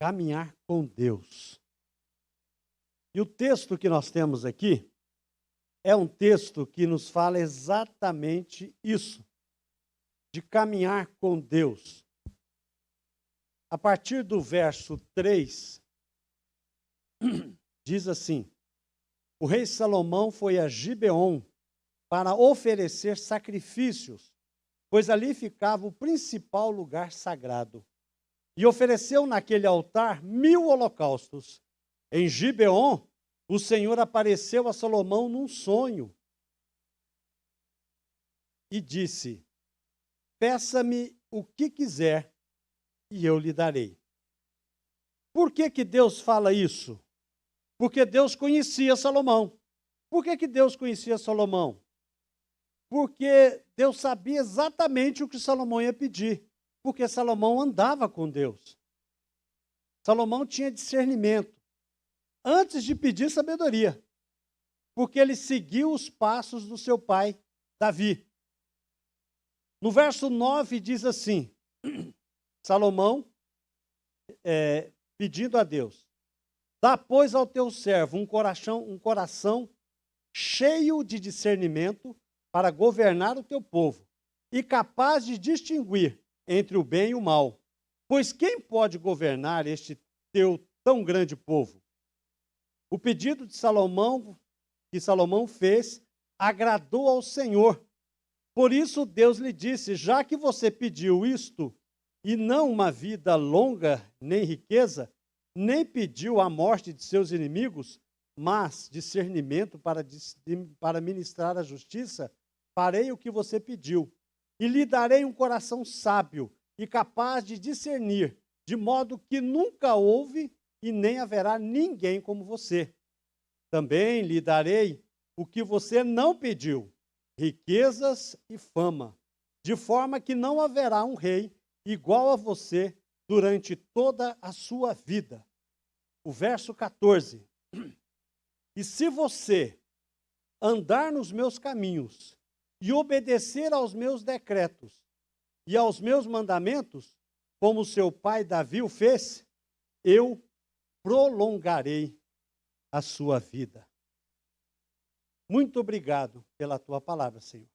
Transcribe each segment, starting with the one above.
Caminhar com Deus. E o texto que nós temos aqui é um texto que nos fala exatamente isso, de caminhar com Deus. A partir do verso 3, diz assim: o rei Salomão foi a Gibeon para oferecer sacrifícios, pois ali ficava o principal lugar sagrado. E ofereceu naquele altar 1000 holocaustos. Em Gibeon, o Senhor apareceu a Salomão num sonho e disse: peça-me o que quiser e eu lhe darei. Por que Deus fala isso? Porque Deus conhecia Salomão. Por que Deus conhecia Salomão? Porque Deus sabia exatamente o que Salomão ia pedir. Porque Salomão andava com Deus. Salomão tinha discernimento. Antes de pedir sabedoria. Porque ele seguiu os passos do seu pai, Davi. No verso 9 diz assim, Salomão pedindo a Deus: dá, pois, ao teu servo um coração cheio de discernimento para governar o teu povo e capaz de distinguir entre o bem e o mal. Pois quem pode governar este teu tão grande povo? O pedido de Salomão, que Salomão fez, agradou ao Senhor. Por isso Deus lhe disse: já que você pediu isto, e não uma vida longa, nem riqueza, nem pediu a morte de seus inimigos, mas discernimento para ministrar a justiça, farei o que você pediu. E lhe darei um coração sábio e capaz de discernir, de modo que nunca houve e nem haverá ninguém como você. Também lhe darei o que você não pediu, riquezas e fama, de forma que não haverá um rei igual a você durante toda a sua vida. O verso 14. E se você andar nos meus caminhos e obedecer aos meus decretos e aos meus mandamentos, como seu pai Davi o fez, eu prolongarei a sua vida. Muito obrigado pela tua palavra, Senhor.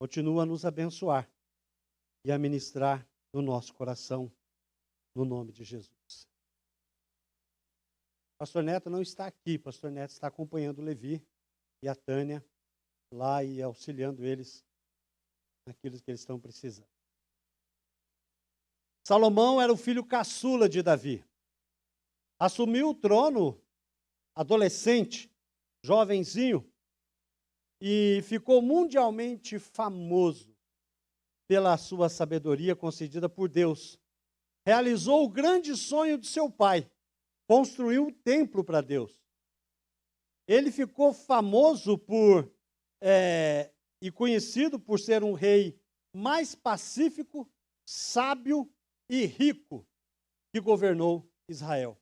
Continua a nos abençoar e a ministrar no nosso coração, no nome de Jesus. Pastor Neto não está aqui, Pastor Neto está acompanhando o Levi e a Tânia lá e auxiliando eles naquilo que eles estão precisando. Salomão era o filho caçula de Davi. Assumiu o trono adolescente, jovenzinho, e ficou mundialmente famoso pela sua sabedoria concedida por Deus. Realizou o grande sonho de seu pai, construiu um templo para Deus. Ele ficou famoso e conhecido por ser um rei mais pacífico, sábio e rico que governou Israel.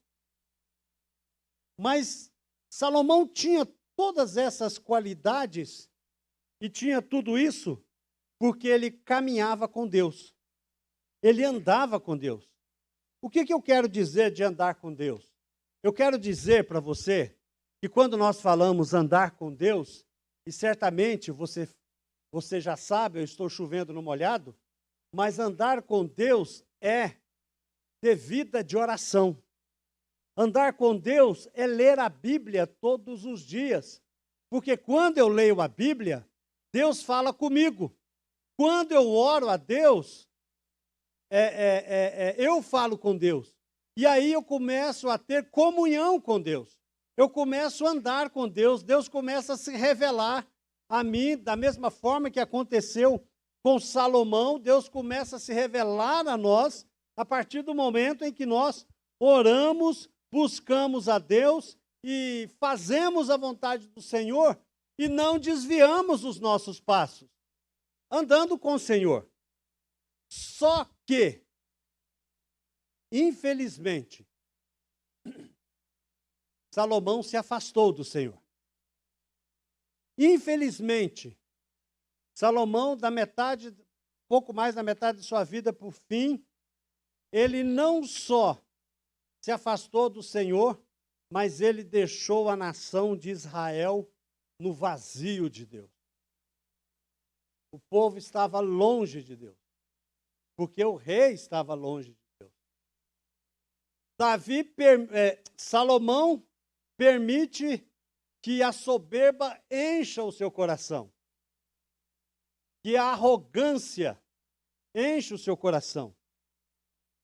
Mas Salomão tinha todas essas qualidades e tinha tudo isso porque ele caminhava com Deus. Ele andava com Deus. O que eu quero dizer de andar com Deus? Eu quero dizer para você que quando nós falamos andar com Deus, e certamente você já sabe, eu estou chovendo no molhado, mas andar com Deus é ter vida de oração. Andar com Deus é ler a Bíblia todos os dias. Porque quando eu leio a Bíblia, Deus fala comigo. Quando eu oro a Deus, eu falo com Deus. E aí eu começo a ter comunhão com Deus. Eu começo a andar com Deus. Deus começa a se revelar a mim da mesma forma que aconteceu com Salomão. Deus começa a se revelar a nós a partir do momento em que nós oramos, buscamos a Deus e fazemos a vontade do Senhor e não desviamos os nossos passos, andando com o Senhor. Só que, infelizmente, Salomão se afastou do Senhor. Infelizmente, Salomão, pouco mais da metade de sua vida por fim, ele não só se afastou do Senhor, mas ele deixou a nação de Israel no vazio de Deus. O povo estava longe de Deus, porque o rei estava longe de Deus. Salomão permite que a soberba encha o seu coração, que a arrogância enche o seu coração.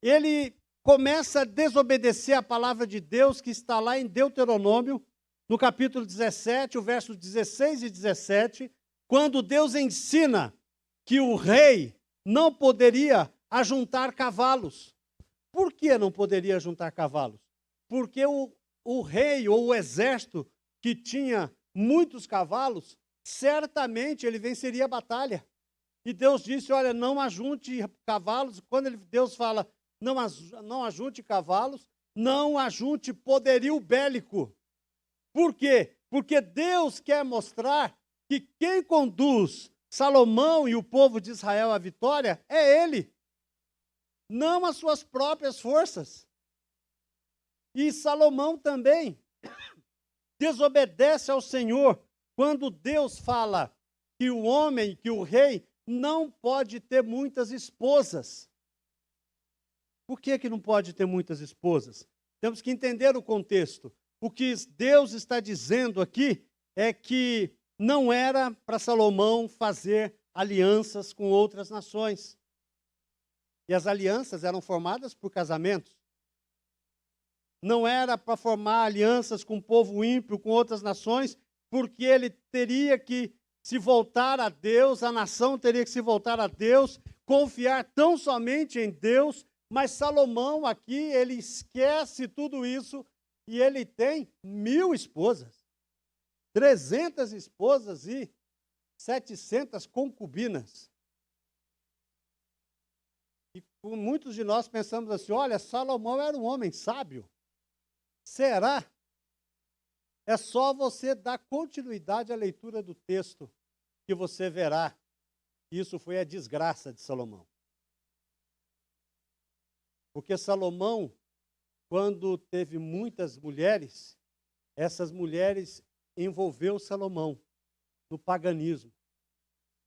Ele começa a desobedecer a palavra de Deus que está lá em Deuteronômio, no capítulo 17, o verso 16 e 17, quando Deus ensina que o rei não poderia ajuntar cavalos. Por que não poderia ajuntar cavalos? Porque o rei ou o exército que tinha muitos cavalos, certamente ele venceria a batalha. E Deus disse, olha, não ajunte cavalos. Quando Deus fala, não ajunte cavalos, não ajunte poderio bélico. Por quê? Porque Deus quer mostrar que quem conduz Salomão e o povo de Israel à vitória é Ele, não as suas próprias forças. E Salomão também desobedece ao Senhor quando Deus fala que o homem, que o rei, não pode ter muitas esposas. Por que não pode ter muitas esposas? Temos que entender o contexto. O que Deus está dizendo aqui é que não era para Salomão fazer alianças com outras nações. E as alianças eram formadas por casamentos. Não era para formar alianças com o povo ímpio, com outras nações, porque ele teria que se voltar a Deus, a nação teria que se voltar a Deus, confiar tão somente em Deus, mas Salomão aqui, ele esquece tudo isso e ele tem 1000 esposas, 300 esposas e 700 concubinas. E muitos de nós pensamos assim, olha, Salomão era um homem sábio. Será? É só você dar continuidade à leitura do texto que você verá. Isso foi a desgraça de Salomão. Porque Salomão, quando teve muitas mulheres, essas mulheres envolveu Salomão no paganismo.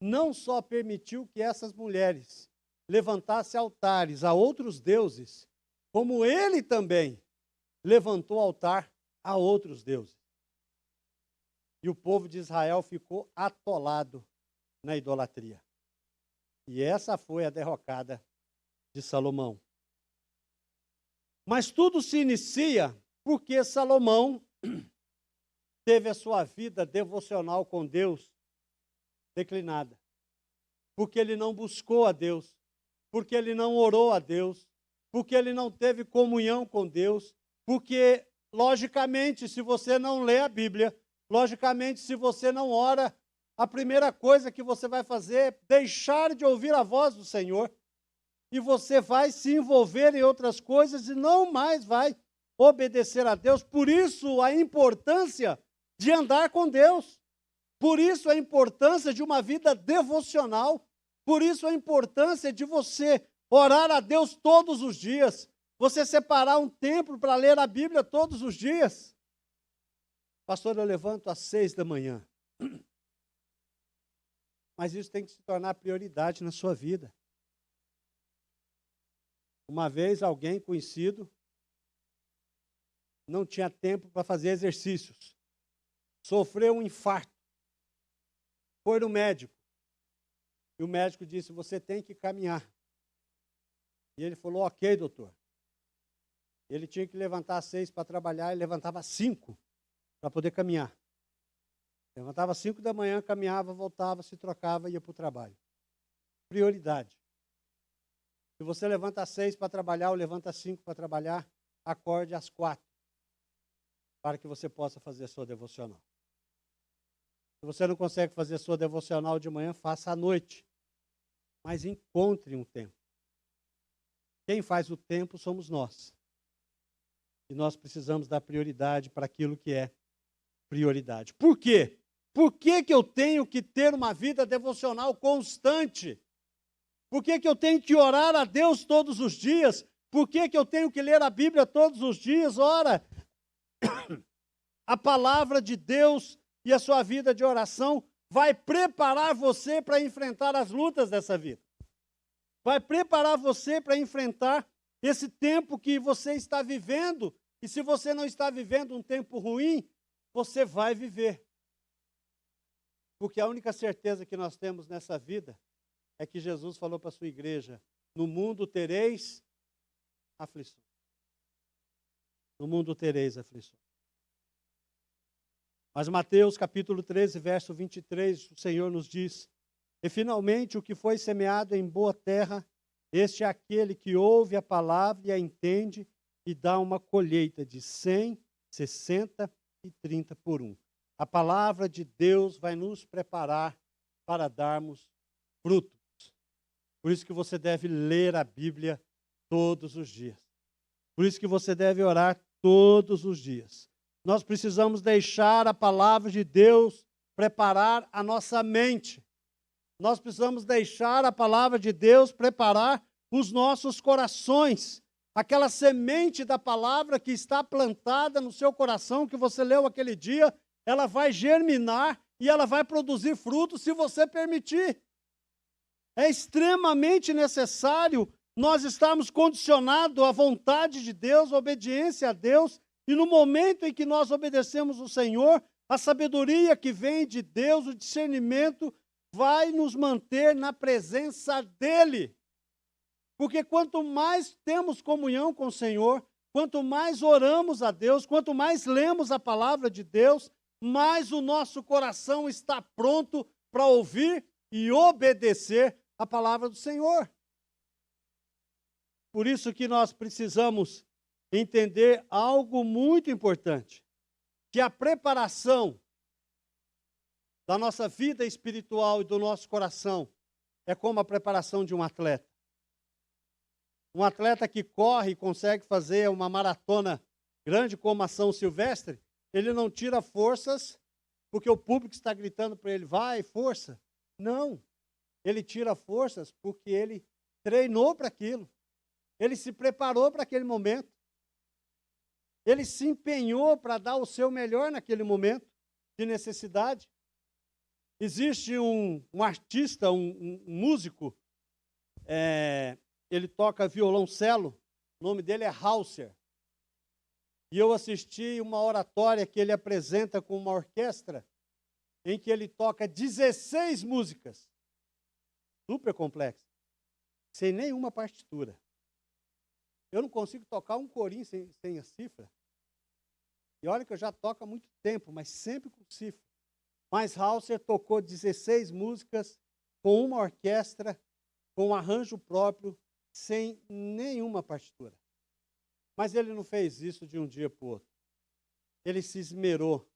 Não só permitiu que essas mulheres levantassem altares a outros deuses, como ele também levantou altar a outros deuses. E o povo de Israel ficou atolado na idolatria. E essa foi a derrocada de Salomão. Mas tudo se inicia porque Salomão teve a sua vida devocional com Deus declinada. Porque ele não buscou a Deus, porque ele não orou a Deus, porque ele não teve comunhão com Deus, porque, logicamente, se você não lê a Bíblia, logicamente, se você não ora, a primeira coisa que você vai fazer é deixar de ouvir a voz do Senhor. E você vai se envolver em outras coisas e não mais vai obedecer a Deus. Por isso, a importância de andar com Deus. Por isso, a importância de uma vida devocional. Por isso, a importância de você orar a Deus todos os dias. Você separar um tempo para ler a Bíblia todos os dias. Pastor, eu levanto às 6 da manhã. Mas isso tem que se tornar prioridade na sua vida. Uma vez alguém conhecido não tinha tempo para fazer exercícios. Sofreu um infarto. Foi no médico. E o médico disse, você tem que caminhar. E ele falou, ok, doutor. Ele tinha que levantar às 6 para trabalhar, ele levantava às 5 para poder caminhar. Levantava às 5 da manhã, caminhava, voltava, se trocava e ia para o trabalho. Prioridade. Se você levanta às 6 para trabalhar ou levanta às 5 para trabalhar, acorde às 4 para que você possa fazer a sua devocional. Se você não consegue fazer a sua devocional de manhã, faça à noite. Mas encontre um tempo. Quem faz o tempo somos nós. E nós precisamos dar prioridade para aquilo que é prioridade. Por quê? Por que eu tenho que ter uma vida devocional constante? Por que eu tenho que orar a Deus todos os dias? Por que eu tenho que ler a Bíblia todos os dias? Ora, a palavra de Deus e a sua vida de oração vai preparar você para enfrentar as lutas dessa vida. Vai preparar você para enfrentar esse tempo que você está vivendo. E se você não está vivendo um tempo ruim, você vai viver. Porque a única certeza que nós temos nessa vida é que Jesus falou para a sua igreja: no mundo tereis aflições. No mundo tereis aflições. Mas Mateus capítulo 13, verso 23, o Senhor nos diz: e finalmente o que foi semeado em boa terra, este é aquele que ouve a palavra e a entende e dá uma colheita de 100, 60 e 30 por um. A palavra de Deus vai nos preparar para darmos frutos. Por isso que você deve ler a Bíblia todos os dias. Por isso que você deve orar todos os dias. Nós precisamos deixar a palavra de Deus preparar a nossa mente. Nós precisamos deixar a palavra de Deus preparar os nossos corações. Aquela semente da palavra que está plantada no seu coração, que você leu aquele dia, ela vai germinar e ela vai produzir frutos se você permitir. É extremamente necessário nós estarmos condicionados à vontade de Deus, à obediência a Deus, e no momento em que nós obedecemos o Senhor, a sabedoria que vem de Deus, o discernimento, vai nos manter na presença dEle. Porque quanto mais temos comunhão com o Senhor, quanto mais oramos a Deus, quanto mais lemos a palavra de Deus, mais o nosso coração está pronto para ouvir e obedecer a palavra do Senhor. Por isso que nós precisamos entender algo muito importante, que a preparação da nossa vida espiritual e do nosso coração é como a preparação de um atleta. Um atleta que corre e consegue fazer uma maratona grande como a São Silvestre, ele não tira forças porque o público está gritando para ele: vai, força. Não, ele tira forças porque ele treinou para aquilo. Ele se preparou para aquele momento. Ele se empenhou para dar o seu melhor naquele momento de necessidade. Existe um artista, um músico, ele toca violoncelo, o nome dele é Hauser. E eu assisti uma oratória que ele apresenta com uma orquestra, em que ele toca 16 músicas, super complexas, sem nenhuma partitura. Eu não consigo tocar um corinho sem a cifra. E olha que eu já toco há muito tempo, mas sempre com cifra. Mas Hauser tocou 16 músicas com uma orquestra, com um arranjo próprio, sem nenhuma partitura. Mas ele não fez isso de um dia para o outro. Ele se esmerou,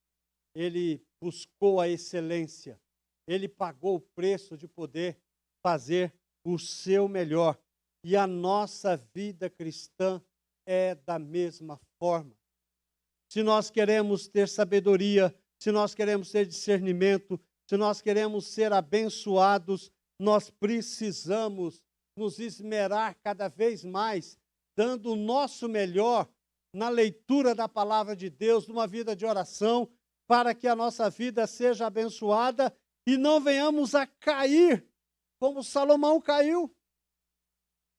ele buscou a excelência, ele pagou o preço de poder fazer o seu melhor. E a nossa vida cristã é da mesma forma. Se nós queremos ter sabedoria, se nós queremos ter discernimento, se nós queremos ser abençoados, nós precisamos nos esmerar cada vez mais, dando o nosso melhor na leitura da palavra de Deus, numa vida de oração, para que a nossa vida seja abençoada e não venhamos a cair como Salomão caiu.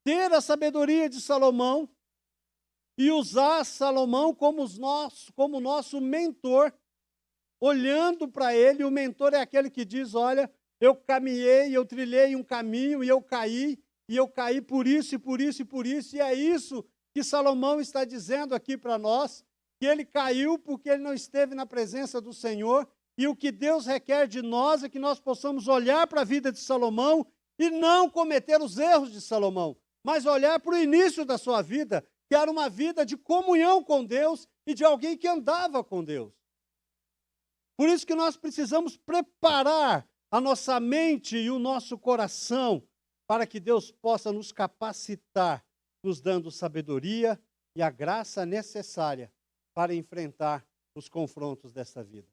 Ter a sabedoria de Salomão e usar Salomão como nosso mentor, olhando para ele. O mentor é aquele que diz: olha, eu caminhei, eu trilhei um caminho e eu caí por isso, e por isso, e por isso. E é isso que Salomão está dizendo aqui para nós, que ele caiu porque ele não esteve na presença do Senhor. E o que Deus requer de nós é que nós possamos olhar para a vida de Salomão e não cometer os erros de Salomão, mas olhar para o início da sua vida, que era uma vida de comunhão com Deus e de alguém que andava com Deus. Por isso que nós precisamos preparar a nossa mente e o nosso coração para que Deus possa nos capacitar, nos dando sabedoria e a graça necessária para enfrentar os confrontos desta vida.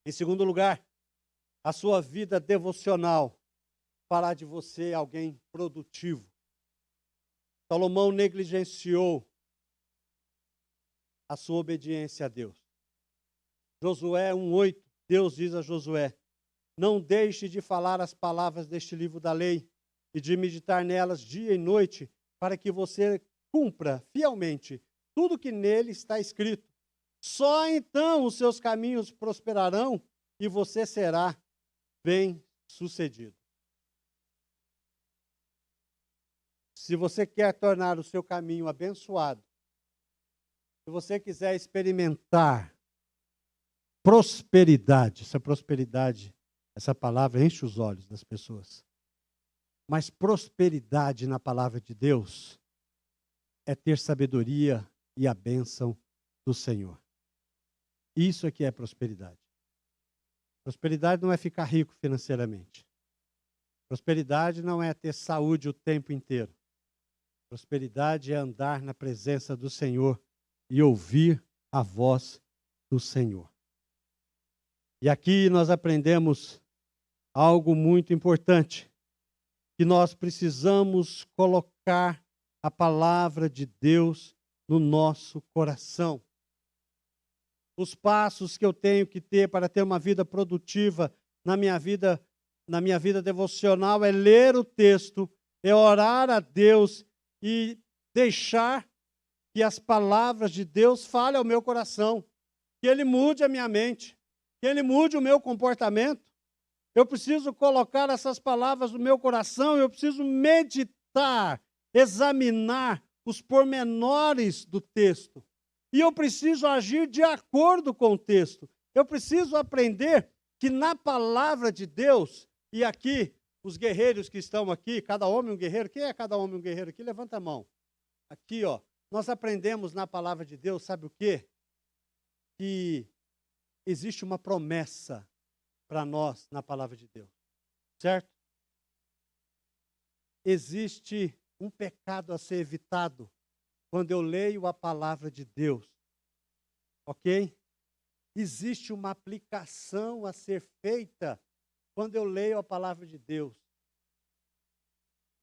Em segundo lugar, a sua vida devocional fará de você alguém produtivo. Salomão negligenciou a sua obediência a Deus. Josué 1:8, Deus diz a Josué: não deixe de falar as palavras deste livro da lei e de meditar nelas dia e noite, para que você cumpra fielmente tudo que nele está escrito. Só então os seus caminhos prosperarão e você será bem-sucedido. Se você quer tornar o seu caminho abençoado, se você quiser experimentar prosperidade, essa palavra enche os olhos das pessoas. Mas prosperidade na palavra de Deus é ter sabedoria e a bênção do Senhor. Isso aqui é prosperidade. Prosperidade não é ficar rico financeiramente. Prosperidade não é ter saúde o tempo inteiro. Prosperidade é andar na presença do Senhor e ouvir a voz do Senhor. E aqui nós aprendemos algo muito importante, que nós precisamos colocar a palavra de Deus no nosso coração. Os passos que eu tenho que ter para ter uma vida produtiva na minha vida devocional é ler o texto, é orar a Deus e deixar que as palavras de Deus falem ao meu coração, que Ele mude a minha mente, que Ele mude o meu comportamento. Eu preciso colocar essas palavras no meu coração, eu preciso meditar, examinar os pormenores do texto. E eu preciso agir de acordo com o texto. Eu preciso aprender que na palavra de Deus, e aqui, os guerreiros que estão aqui, cada homem um guerreiro. Quem é cada homem um guerreiro aqui? Levanta a mão. Aqui, ó, nós aprendemos na palavra de Deus, sabe o quê? Que existe uma promessa para nós na palavra de Deus, certo? Existe um pecado a ser evitado quando eu leio a palavra de Deus, ok? Existe uma aplicação a ser feita quando eu leio a palavra de Deus.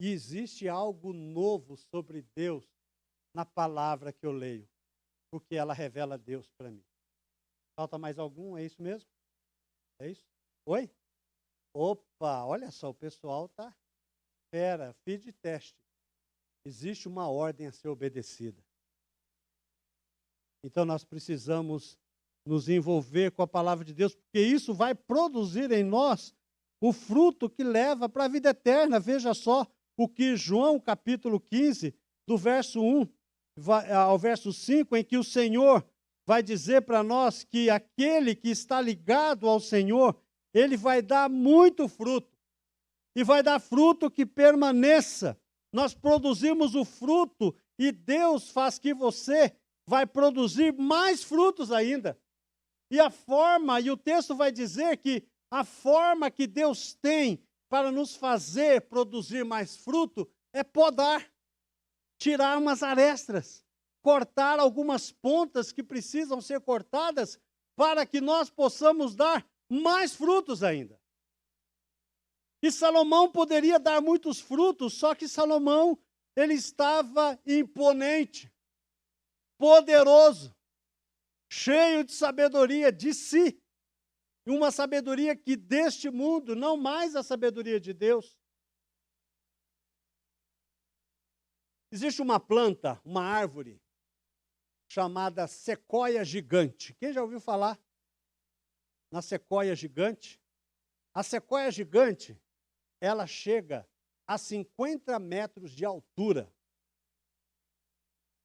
E existe algo novo sobre Deus na palavra que eu leio, porque ela revela Deus para mim. Falta mais algum? É isso mesmo? É isso? Oi? Opa, olha só, o pessoal tá fera, fiz de teste. Existe uma ordem a ser obedecida. Então nós precisamos nos envolver com a palavra de Deus, porque isso vai produzir em nós o fruto que leva para a vida eterna. Veja só o que João, capítulo 15, do verso 1 ao verso 5, em que o Senhor vai dizer para nós que aquele que está ligado ao Senhor, ele vai dar muito fruto. E vai dar fruto que permaneça. Nós produzimos o fruto e Deus faz que você vai produzir mais frutos ainda. E a forma, e o texto vai dizer que a forma que Deus tem para nos fazer produzir mais fruto é podar, tirar umas arestas, cortar algumas pontas que precisam ser cortadas para que nós possamos dar mais frutos ainda. E Salomão poderia dar muitos frutos, só que Salomão, ele estava imponente, poderoso, cheio de sabedoria de si. Uma sabedoria que deste mundo, não mais a sabedoria de Deus. Existe uma planta, uma árvore, chamada sequoia gigante. Quem já ouviu falar na sequoia gigante? A sequoia gigante, ela chega a 50 metros de altura.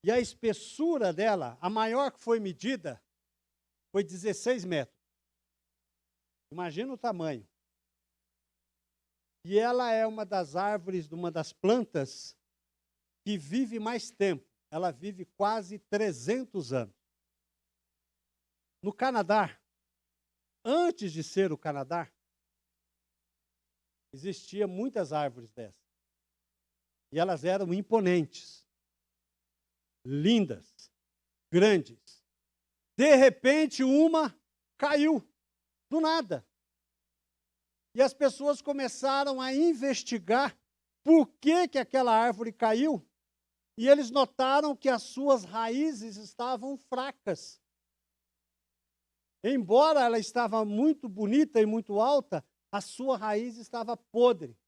E a espessura dela, a maior que foi medida, foi 16 metros. Imagina o tamanho. E ela é uma das árvores, uma das plantas que vive mais tempo. Ela vive quase 300 anos. No Canadá, antes de ser o Canadá, existiam muitas árvores dessas. E elas eram imponentes, lindas, grandes. De repente, uma caiu, do nada. E as pessoas começaram a investigar por que aquela árvore caiu. E eles notaram que as suas raízes estavam fracas. Embora ela estava muito bonita e muito alta, a sua raiz estava podre.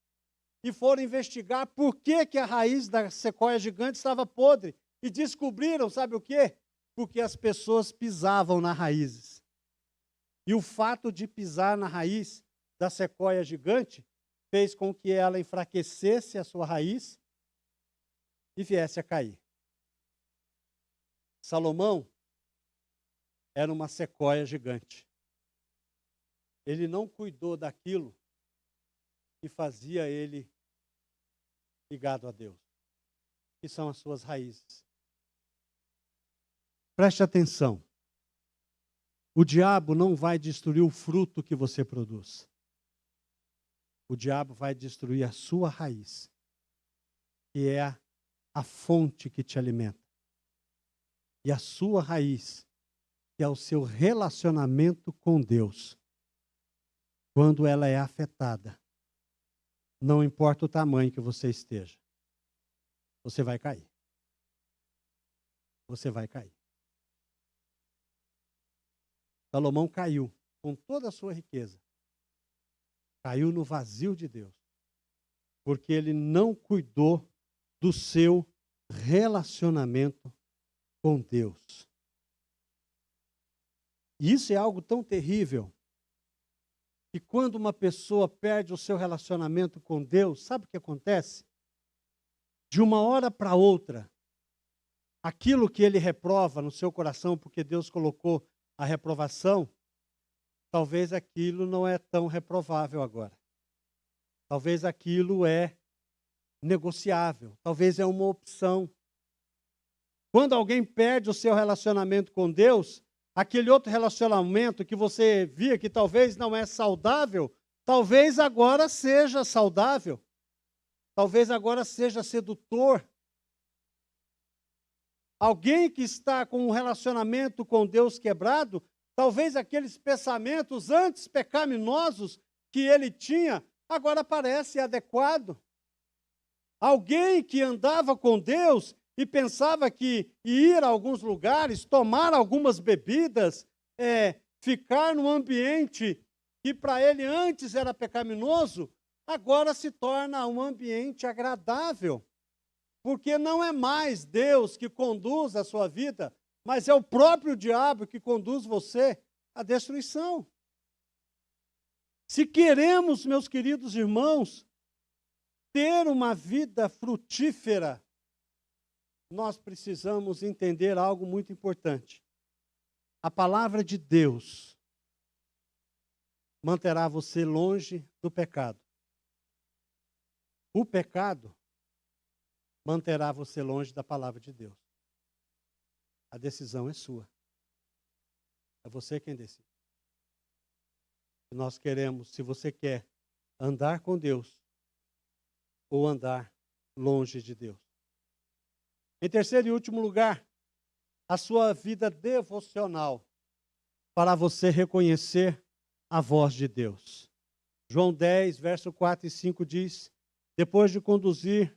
E foram investigar por que a raiz da sequoia gigante estava podre. E descobriram, sabe o quê? Porque as pessoas pisavam nas raízes. E o fato de pisar na raiz da sequoia gigante fez com que ela enfraquecesse a sua raiz e viesse a cair. Salomão era uma sequoia gigante. Ele não cuidou daquilo que fazia ele ligado a Deus, que são as suas raízes. Preste atenção. O diabo não vai destruir o fruto que você produz. O diabo vai destruir a sua raiz, que é a fonte que te alimenta. E a sua raiz, que é o seu relacionamento com Deus. Quando ela é afetada, não importa o tamanho que você esteja, você vai cair. Você vai cair. Salomão caiu com toda a sua riqueza. Caiu no vazio de Deus. Porque ele não cuidou do seu relacionamento com Deus. E isso é algo tão terrível que quando uma pessoa perde o seu relacionamento com Deus, sabe o que acontece? De uma hora para outra, aquilo que ele reprova no seu coração, porque Deus colocou a reprovação, talvez aquilo não é tão reprovável agora. Talvez aquilo é negociável, talvez é uma opção. Quando alguém perde o seu relacionamento com Deus, aquele outro relacionamento que você via que talvez não é saudável, talvez agora seja saudável. Talvez agora seja sedutor. Alguém que está com um relacionamento com Deus quebrado, talvez aqueles pensamentos antes pecaminosos que ele tinha, agora parece adequado. Alguém que andava com Deus e pensava que ir a alguns lugares, tomar algumas bebidas, ficar num ambiente que para ele antes era pecaminoso, agora se torna um ambiente agradável. Porque não é mais Deus que conduz a sua vida, mas é o próprio diabo que conduz você à destruição. Se queremos, meus queridos irmãos, ter uma vida frutífera, nós precisamos entender algo muito importante. A palavra de Deus manterá você longe do pecado. O pecado manterá você longe da palavra de Deus. A decisão é sua. É você quem decide. Se nós queremos, se você quer andar com Deus ou andar longe de Deus. Em terceiro e último lugar, a sua vida devocional para você reconhecer a voz de Deus. João 10, verso 4 e 5 diz: depois de conduzir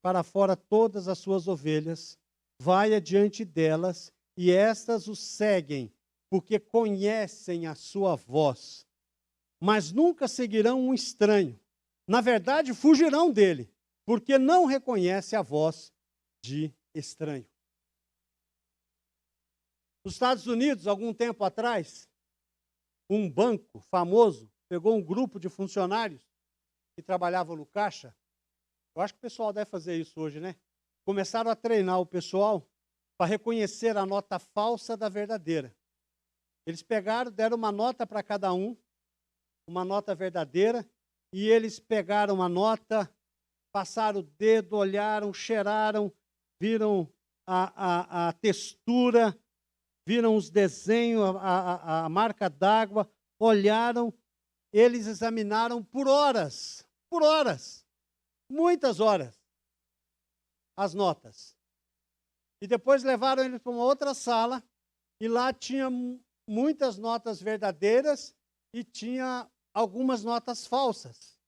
para fora todas as suas ovelhas, vai adiante delas, e estas o seguem, porque conhecem a sua voz. Mas nunca seguirão um estranho. Na verdade, fugirão dele, porque não reconhece a voz de estranho. Nos Estados Unidos, algum tempo atrás, um banco famoso pegou um grupo de funcionários que trabalhavam no caixa. Eu acho que o pessoal deve fazer isso hoje, né? Começaram a treinar o pessoal para reconhecer a nota falsa da verdadeira. Eles pegaram, deram uma nota para cada um, uma nota verdadeira, e eles pegaram a nota, passaram o dedo, olharam, cheiraram, viram a textura, viram os desenhos, a marca d'água, olharam, eles examinaram por horas, muitas horas, as notas. E depois levaram eles para uma outra sala, e lá tinha muitas notas verdadeiras e tinha algumas notas falsas.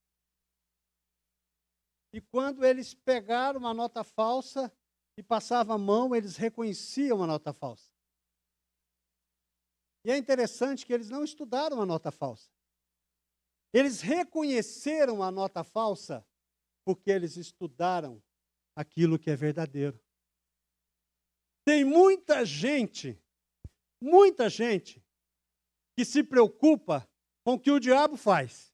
E quando eles pegaram uma nota falsa, e passava a mão, eles reconheciam a nota falsa. E é interessante que eles não estudaram a nota falsa. Eles reconheceram a nota falsa porque eles estudaram aquilo que é verdadeiro. Tem muita gente que se preocupa com o que o diabo faz.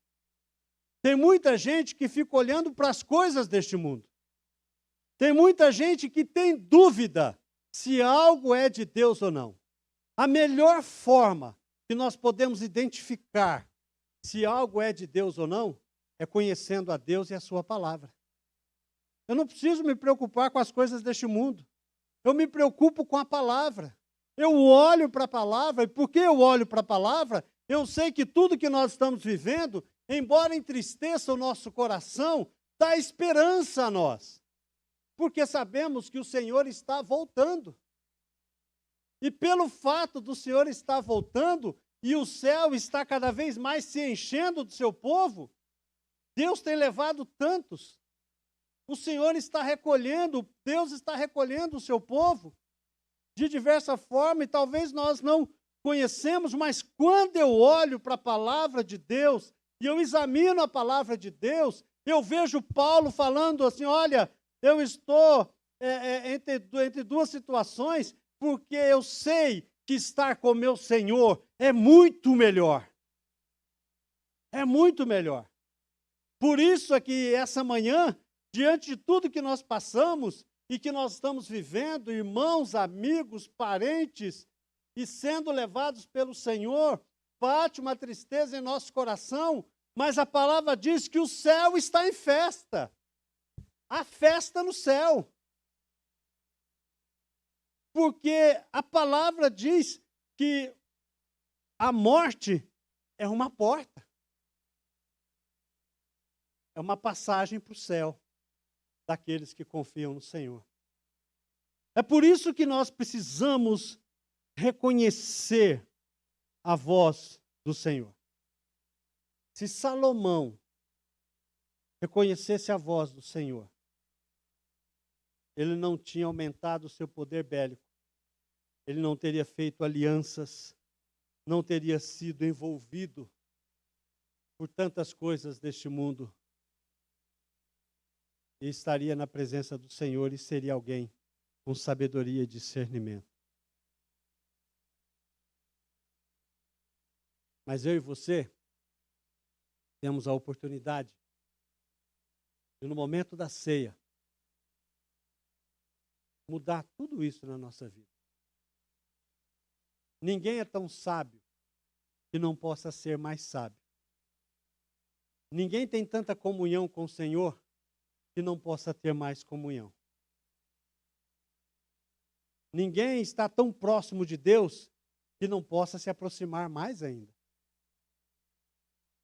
Tem muita gente que fica olhando para as coisas deste mundo. Tem muita gente que tem dúvida se algo é de Deus ou não. A melhor forma que nós podemos identificar se algo é de Deus ou não é conhecendo a Deus e a sua palavra. Eu não preciso me preocupar com as coisas deste mundo. Eu me preocupo com a palavra. Eu olho para a palavra, e porque eu olho para a palavra, eu sei que tudo que nós estamos vivendo, embora entristeça o nosso coração, dá esperança a nós. Porque sabemos que o Senhor está voltando. E pelo fato do Senhor estar voltando, e o céu está cada vez mais se enchendo do seu povo, Deus tem levado tantos. O Senhor está recolhendo, Deus está recolhendo o seu povo de diversa forma, e talvez nós não conhecemos, mas quando eu olho para a palavra de Deus, e eu examino a palavra de Deus, eu vejo Paulo falando assim, olha, eu estou entre duas situações, porque eu sei que estar com meu Senhor é muito melhor. É muito melhor. Por isso é que essa manhã, diante de tudo que nós passamos e que nós estamos vivendo, irmãos, amigos, parentes, e sendo levados pelo Senhor, bate uma tristeza em nosso coração, mas a palavra diz que o céu está em festa. Há festa no céu. Porque a palavra diz que a morte é uma porta. É uma passagem para o céu daqueles que confiam no Senhor. É por isso que nós precisamos reconhecer a voz do Senhor. Se Salomão reconhecesse a voz do Senhor, ele não tinha aumentado o seu poder bélico, ele não teria feito alianças, não teria sido envolvido por tantas coisas deste mundo, e estaria na presença do Senhor e seria alguém com sabedoria e discernimento. Mas eu e você temos a oportunidade de, no momento da ceia, mudar tudo isso na nossa vida. Ninguém é tão sábio que não possa ser mais sábio. Ninguém tem tanta comunhão com o Senhor que não possa ter mais comunhão. Ninguém está tão próximo de Deus que não possa se aproximar mais ainda.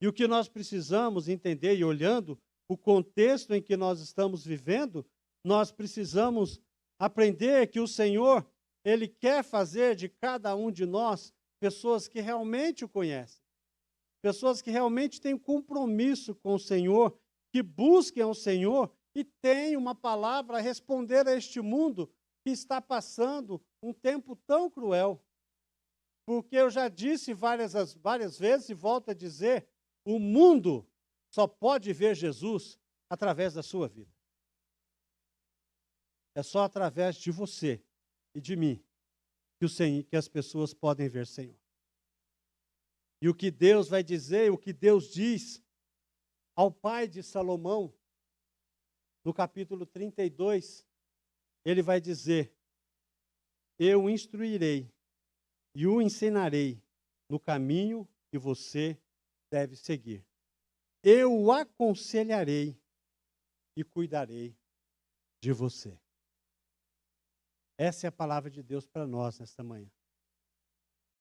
E o que nós precisamos entender, e olhando o contexto em que nós estamos vivendo, nós precisamos aprender que o Senhor, Ele quer fazer de cada um de nós pessoas que realmente o conhecem. Pessoas que realmente têm compromisso com o Senhor, que busquem ao Senhor e têm uma palavra a responder a este mundo que está passando um tempo tão cruel. Porque eu já disse várias vezes e volto a dizer, o mundo só pode ver Jesus através da sua vida. É só através de você e de mim que as pessoas podem ver Senhor. E o que Deus vai dizer, o que Deus diz ao pai de Salomão, no capítulo 32, ele vai dizer, eu o instruirei e o ensinarei no caminho que você deve seguir. Eu o aconselharei e cuidarei de você. Essa é a palavra de Deus para nós nesta manhã.